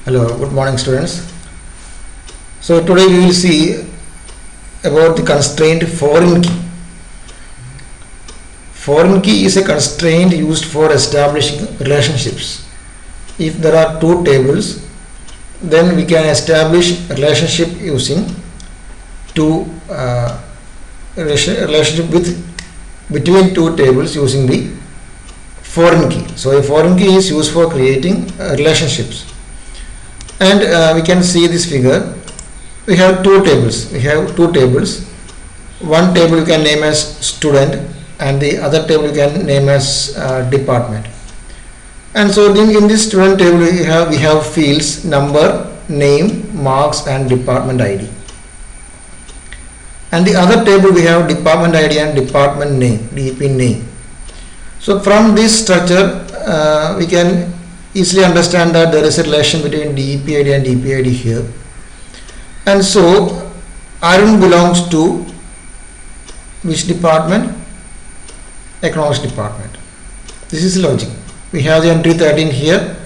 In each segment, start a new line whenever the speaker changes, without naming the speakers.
Hello, good morning students. So today we will see about the constraint foreign key. Foreign key is a constraint used for establishing relationships. If there are two tables, then we can establish relationship using two relationship between two tables using the foreign key. So a foreign key is used for creating relationships. And we can see this figure. We have two tables. One table you can name as student, and the other table you can name as department. And so in this student table we have fields number, name, marks, and department ID. And the other table we have department ID and department name, DP name. So from this structure we can easily understand that there is a relation between DPID and DPID here. And so Arun belongs to which department? Economics department. This is logic. We have the entry 13 here.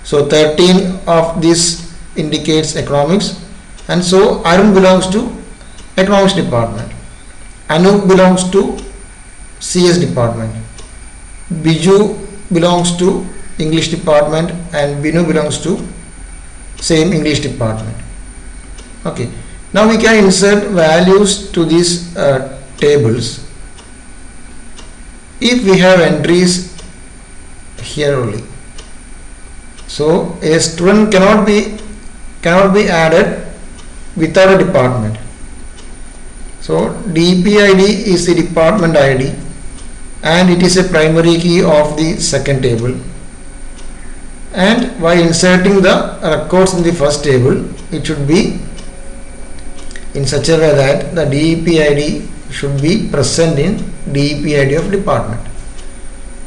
So 13 of this indicates economics, and so Arun belongs to economics department. Anu belongs to CS department. Biju belongs to English department, and Binu belongs to same English department. Okay, now we can insert values to these tables if we have entries here only. So a student cannot be added without a department. So DPID is the department ID, and it is a primary key of the second table. And while inserting the records in the first table, it should be in such a way that the DPID should be present in DPID of department.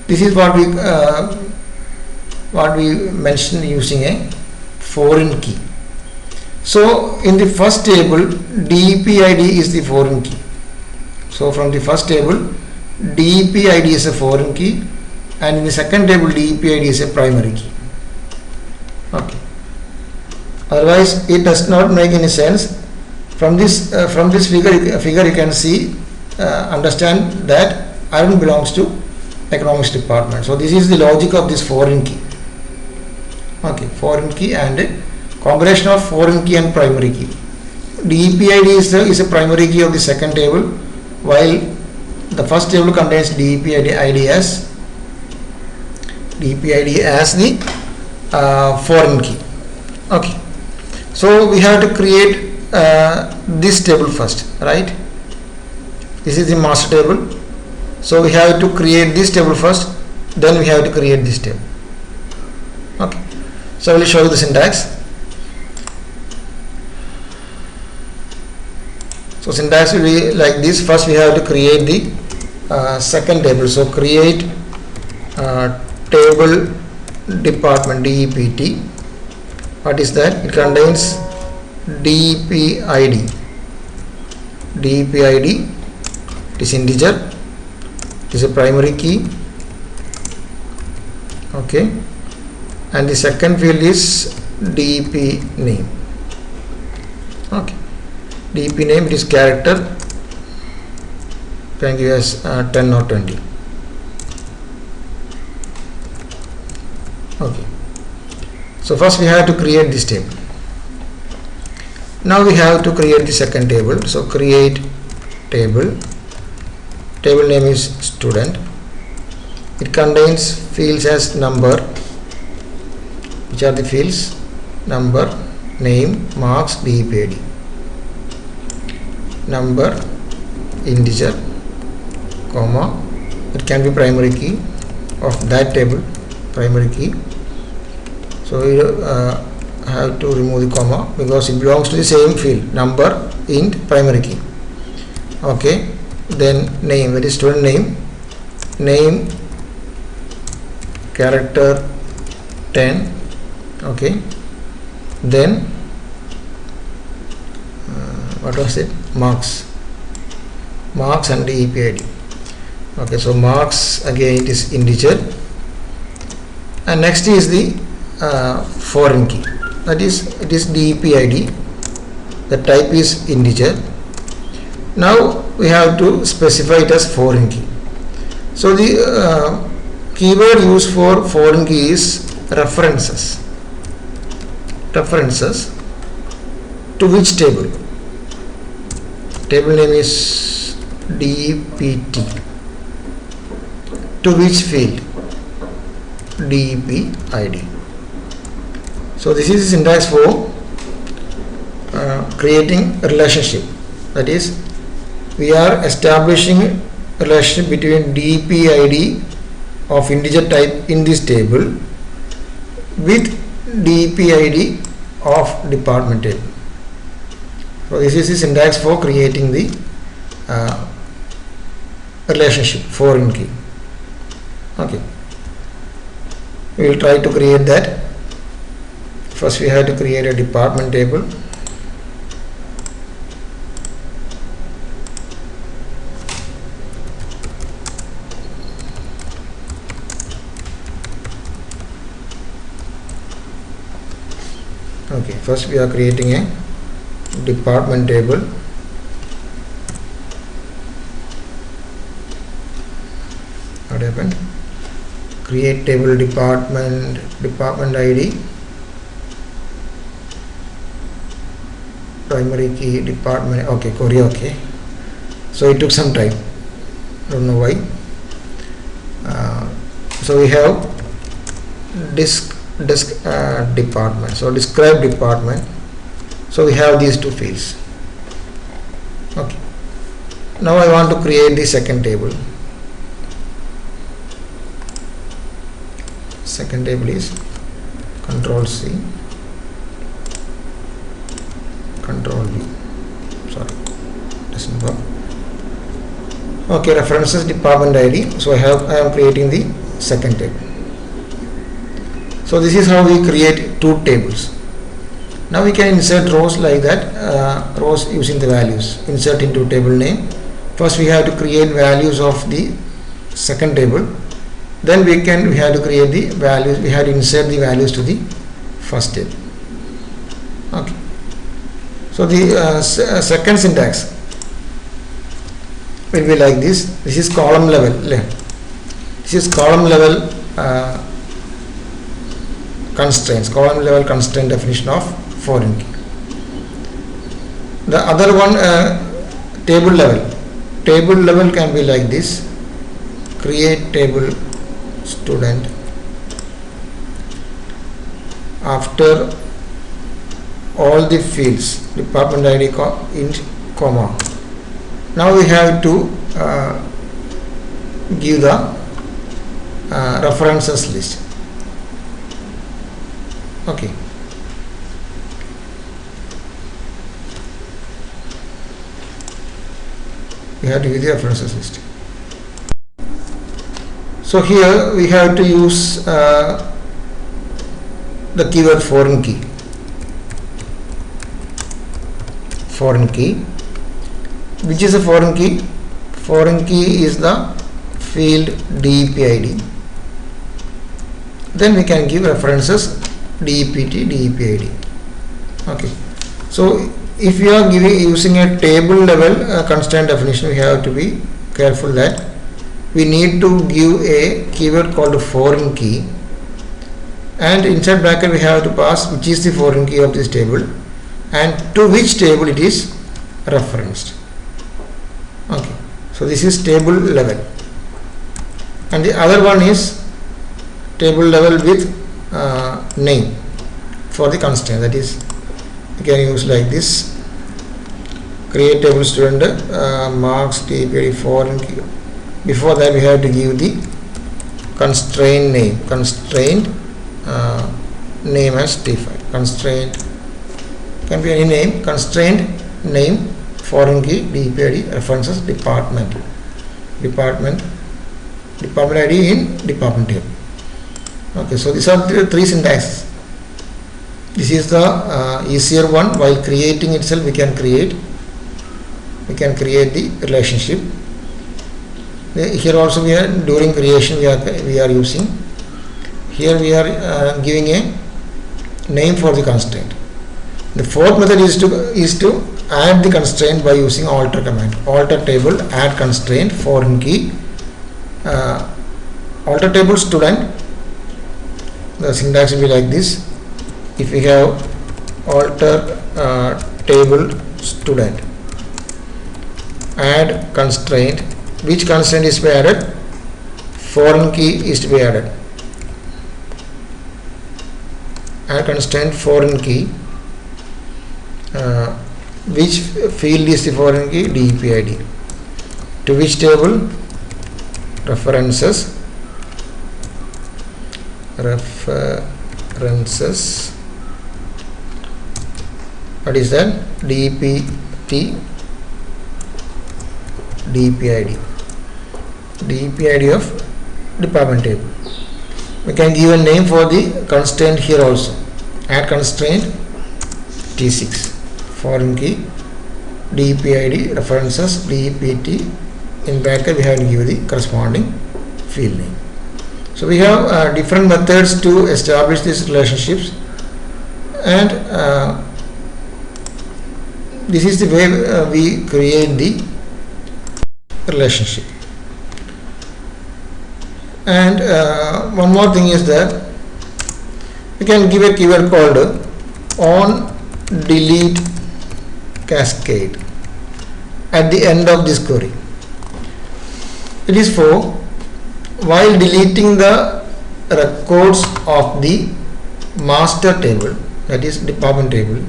This is what we mentioned using a foreign key. So in the first table, DPID is the foreign key. So from the first table, DPID is a foreign key, and in the second table, DPID is a primary key. Okay. Otherwise, it does not make any sense. From this figure you can see, understand that Arun belongs to economics department. So this is the logic of this foreign key. Okay, foreign key and combination of foreign key and primary key. DPID is a primary key of the second table, while the first table contains DPID as the foreign key. Okay, so we have to create this table first, right? This is the master table. So we have to create this table first, then we have to create this table. Okay, so I will show you the syntax. So syntax will be like this. First we have to create the second table. So create table department DEPT. What is that? It contains DPID. It is integer. It is a primary key. Okay, and the second field is DP name. Okay, DP name, it is character. Can give us 10 or 20. Okay, so first we have to create this table. Now we have to create the second table. So create table. Table name is student. It contains fields as number, which are the fields number, name, marks, DPID. Number, integer, comma. It can be primary key of that table, primary key. So you have to remove the comma because it belongs to the same field, number, int, primary key. Okay, then name, that is student name, character 10. Okay, then what was it? Marks and DPID. Okay, so marks, again it is integer, and next is the foreign key. that is, it is DEP ID, the type is integer. Now we have to specify it as foreign key. So the keyword used for foreign key is references. References to which table? Table name is DEPT. To which field? DEP ID. So this is the syntax for creating a relationship. That is, we are establishing a relationship between DEP ID of integer type in this table with DEP ID of department table. So this is the syntax for creating the relationship foreign key. Okay, we will try to create that. First we have to create a department table. Okay, first we are creating a department table. What happened? Create table department ID, primary key department. Okay, Korea. Okay, so it took some time. Don't know why. So we have disk department. So describe department. So we have these two fields. Okay. Now I want to create the second table. Second table is Control C, Control V. Sorry, doesn't work. Okay, references department ID. So I am creating the second table. So this is how we create two tables. Now we can insert rows like that, rows using the values. Insert into table name. First we have to create values of the second table. Then we have to create the values. We have to insert the values to the first table. Okay. So the second syntax will be like this. This is column level. This is column level constraints. Column level constraint definition of foreign key. The other one, table level. Table level can be like this. Create table student. After all the fields, department ID int comma. Now we have to give the references list. Okay. We have to give the references list. So here we have to use the keyword foreign key. Foreign key. Which is a foreign key? Foreign key is the field DEP ID. Then we can give references DEPT, DEP ID. Okay. So if you are using a table level constraint definition, we have to be careful that we need to give a keyword called foreign key, and inside bracket we have to pass which is the foreign key of this table and to which table it is referenced. Okay, so this is table level, and the other one is table level with name for the constraint. That is, you can use like this: create table student marks DEP foreign key. Before that we have to give the constraint name. Constraint name as T5. Constraint can be any name. Constraint name foreign key DEP ID references department. Department ID in department table. Okay, so these are the three syntaxes. This is the easier one. While creating itself, we can create the relationship. Here also we are during creation we are using. Here we are giving a name for the constraint. The fourth method is to add the constraint by using alter command. Alter table, add constraint, foreign key, alter table student. The syntax will be like this. If we have alter table student, add constraint, which constraint is to be added? Foreign key is to be added. Add constraint foreign key. Which field is the foreign key? DEPID. To which table? References. What is that? DEPT. DEPID. DEPID of department table. We can give a name for the constraint here also. Add constraint T6. Foreign key, DEPID, references, DEPT. In bracket we have to give the corresponding field name. So we have different methods to establish these relationships, and this is the way we create the relationship. And one more thing is that we can give a keyword called on delete cascade at the end of this query. It is for while deleting the records of the master table, that is department table,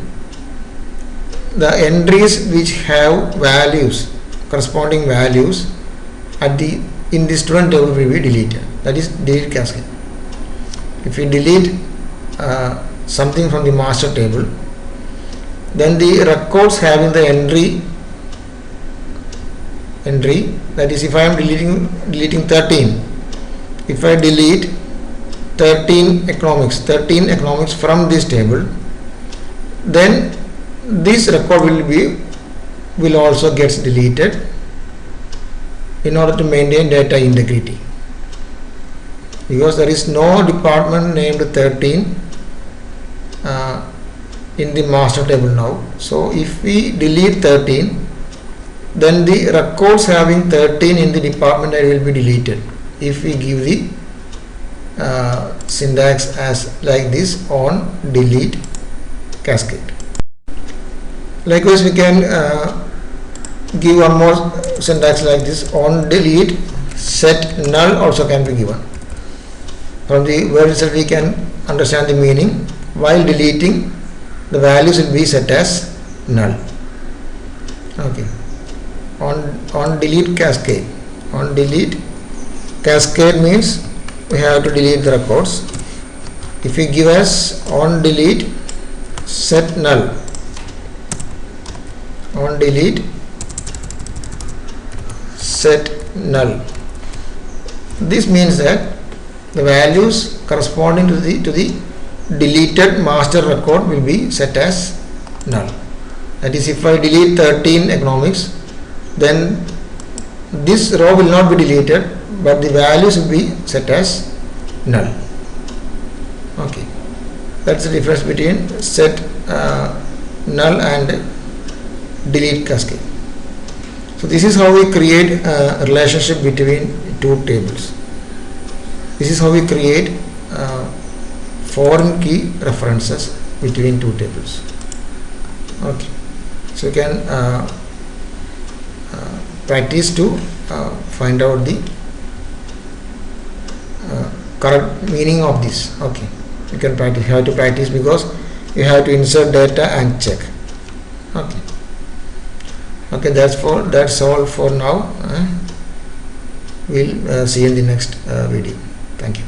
the entries which have values, corresponding values at the in the student table will be deleted. That is delete cascade. If we delete something from the master table, then the records having the entry, that is, if I am deleting 13, if I delete 13 economics from this table, then this record will also gets deleted in order to maintain data integrity, because there is no department named 13 in the master table now. So if we delete 13, then the records having 13 in the department will be deleted. If we give the syntax as like this, on delete cascade. Likewise, we can give one more syntax like this, on delete set null also can be given. From the word itself we can understand the meaning. While deleting, the values will be set as null. Okay. On delete cascade. On delete cascade means we have to delete the records. If we give as on delete set null, on delete set null, this means that the values corresponding to the deleted master record will be set as null. That is, if I delete 13 economics, then this row will not be deleted, but the values will be set as null. Okay, that's the difference between set null and delete cascade. So this is how we create a relationship between two tables. This is how we create foreign key references between two tables. Okay, so you can practice to find out the correct meaning of this. Okay, you can practice. You have to practice because you have to insert data and check. Okay. Okay, that's all for now. We'll see you in the next video. Thank you.